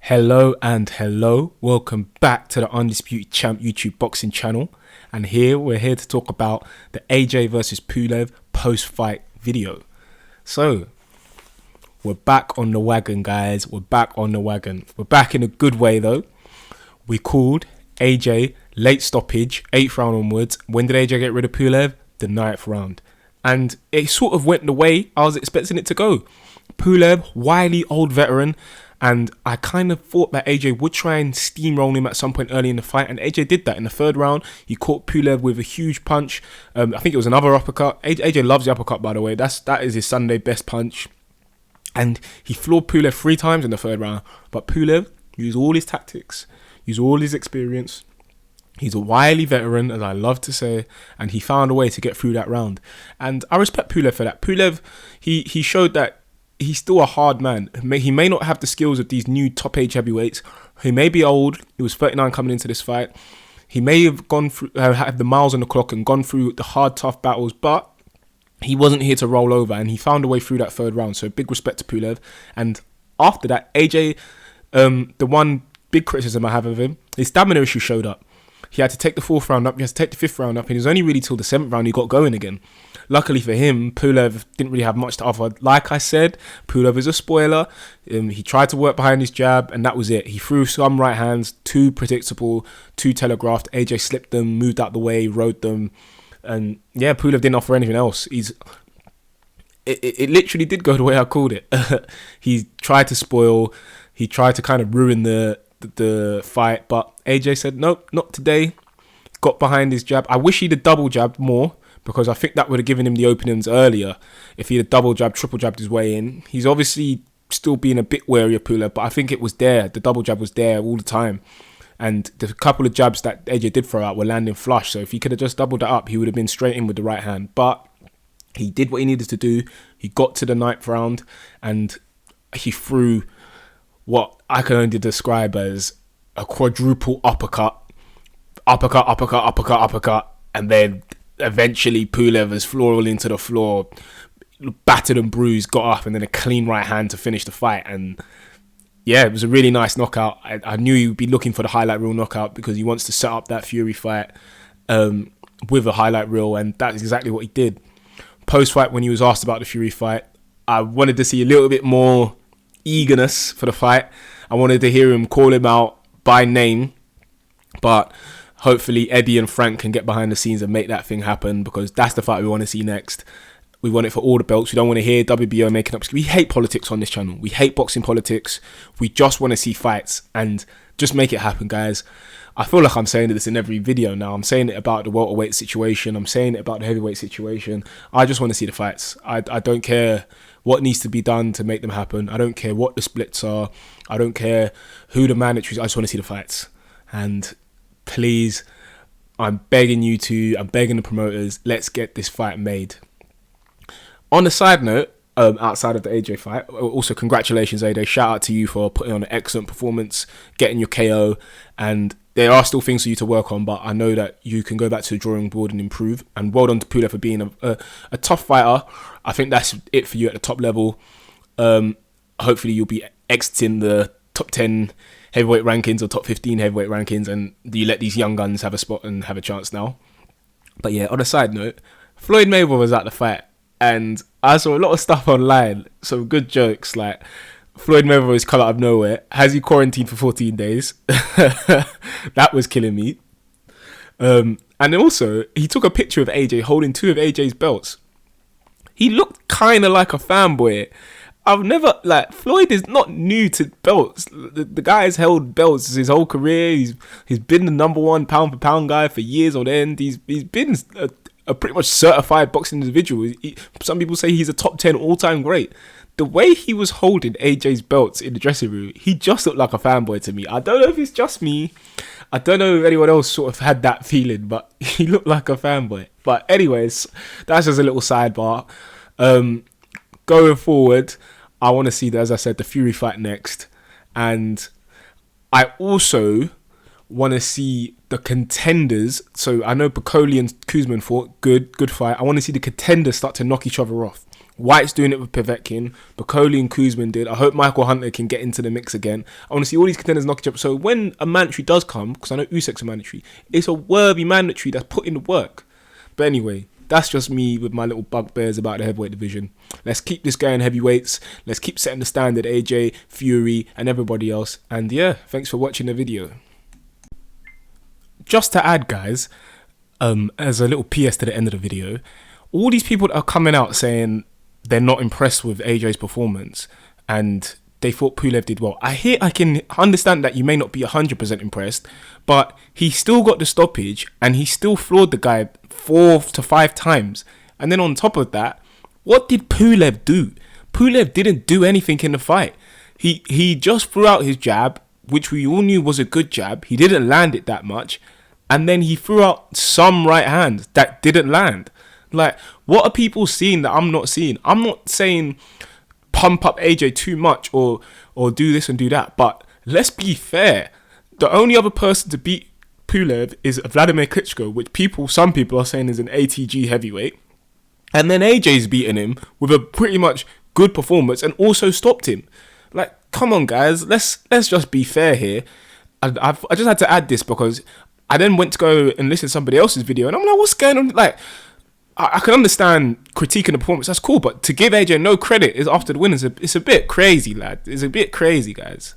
Hello and hello. Welcome back to the Undisputed Champ YouTube boxing channel. And we're here to talk about the AJ versus Pulev post-fight video. So, we're back on the wagon, guys. We're back on the wagon. We're back in a good way, though. We called AJ late stoppage, 8th round onwards. When did AJ get rid of Pulev? The 9th round. And it sort of went the way I was expecting it to go. Pulev, wily old veteran. And I kind of thought that AJ would try and steamroll him at some point early in the fight. And AJ did that in the 3rd round. He caught Pulev with a huge punch. I think it was another uppercut. AJ loves the uppercut, by the way. That is his Sunday best punch. And he floored Pulev 3 times in the 3rd round. But Pulev used all his tactics, used all his experience. He's a wily veteran, as I love to say. And he found a way to get through that round. And I respect Pulev for that. Pulev, he showed that he's still a hard man. He may not have the skills of these new top age heavyweights. He may be old. He was 39 coming into this fight. He may have gone through, had the miles on the clock and gone through the hard, tough battles, but he wasn't here to roll over, and he found a way through that 3rd round. So big respect to Pulev. And after that, AJ, the one big criticism I have of him, his stamina issue showed up. He had to take the 4th round up. He had to take the 5th round up. And it was only really till the 7th round he got going again. Luckily for him, Pulev didn't really have much to offer. Like I said, Pulev is a spoiler. He tried to work behind his jab, and that was it. He threw some right hands, too predictable, too telegraphed. AJ slipped them, moved out the way, rode them. And yeah, Pulev didn't offer anything else. It literally did go the way I called it. He tried to spoil. He tried to kind of ruin the fight, but AJ said nope, not today. Got behind his jab. I wish he'd have double jabbed more, because I think that would have given him the openings earlier if he had double jabbed, triple jabbed his way in. He's obviously still being a bit wary of Pulev, but I think it was there. The double jab was there all the time, and the couple of jabs that AJ did throw out were landing flush. So if he could have just doubled that up, he would have been straight in with the right hand. But he did what he needed to do. He got to the 9th round, and he threw what I can only describe as a quadruple uppercut, and then eventually Pulev was flooring to the floor, battered and bruised, got up, and then a clean right hand to finish the fight. And yeah, it was a really nice knockout. I knew he would be looking for the highlight reel knockout, because he wants to set up that Fury fight with a highlight reel, and that's exactly what he did. Post-fight, when he was asked about the Fury fight, I wanted to see a little bit more eagerness for the fight. I wanted to hear him call him out by name, but hopefully Eddie and Frank can get behind the scenes and make that thing happen, because that's the fight we want to see next. We want it for all the belts. We don't want to hear WBO making up. We hate politics on this channel. We hate boxing politics. We just want to see fights, and just make it happen, guys. I feel like I'm saying this in every video now. I'm saying it about the welterweight situation. I'm saying it about the heavyweight situation. I just want to see the fights. I don't care what needs to be done to make them happen. I don't care what the splits are. I don't care who the mandatories. I just want to see the fights. And please, I'm begging you to, I'm begging the promoters, let's get this fight made. On a side note, outside of the AJ fight, also congratulations AJ, shout out to you for putting on an excellent performance, getting your KO, and there are still things for you to work on, but I know that you can go back to the drawing board and improve. And well done to Pulev for being a tough fighter. I think that's it for you at the top level. Hopefully you'll be exiting the top 10 heavyweight rankings or top 15 heavyweight rankings, and you let these young guns have a spot and have a chance now. But yeah, on a side note, Floyd Mayweather was at the fight, and I saw a lot of stuff online, some good jokes, like Floyd Mayweather has come out of nowhere. Has he quarantined for 14 days? That was killing me. And then also, he took a picture of AJ holding 2 of AJ's belts. He looked kind of like a fanboy. Floyd is not new to belts. The guy has held belts his whole career. He's been the #1 pound for pound guy for years on end. He's been a pretty much certified boxing individual. Some people say he's a top 10 all-time great. The way he was holding AJ's belts in the dressing room, he just looked like a fanboy to me. I don't know if it's just me. I don't know if anyone else sort of had that feeling, but he looked like a fanboy. But anyways, that's just a little sidebar. Going forward, I want to see, as I said, the Fury fight next. And I also want to see the contenders. So I know Bacoli and Kuzman fought, good fight. I want to see the contenders start to knock each other off. White's doing it with Povetkin. Bacoli and Kuzman did. I hope Michael Hunter can get into the mix again. I want to see all these contenders knock each other. So when a mandatory does come, because I know Usyk's a mandatory, it's a worthy mandatory that's put in the work. But anyway, that's just me with my little bugbears about the heavyweight division. Let's keep this going heavyweights. Let's keep setting the standard, AJ, Fury, and everybody else. And yeah, thanks for watching the video. Just to add, guys, as a little PS to the end of the video, all these people that are coming out saying they're not impressed with AJ's performance and they thought Pulev did well. I can understand that you may not be 100% impressed, but he still got the stoppage and he still floored the guy 4 to 5 times. And then on top of that, what did Pulev do? Pulev didn't do anything in the fight. He just threw out his jab, which we all knew was a good jab. He didn't land it that much. And then he threw out some right hands that didn't land. Like, what are people seeing that I'm not seeing? I'm not saying pump up AJ too much or do this and do that. But let's be fair. The only other person to beat Pulev is Vladimir Klitschko, which some people are saying is an ATG heavyweight. And then AJ's beaten him with a pretty much good performance and also stopped him. Like, come on, guys. Let's just be fair here. I just had to add this because I then went to go and listen to somebody else's video and I'm like, what's going on? Like, I can understand critiquing the performance, that's cool, but to give AJ no credit is after the win, it's a bit crazy, lad. It's a bit crazy, guys.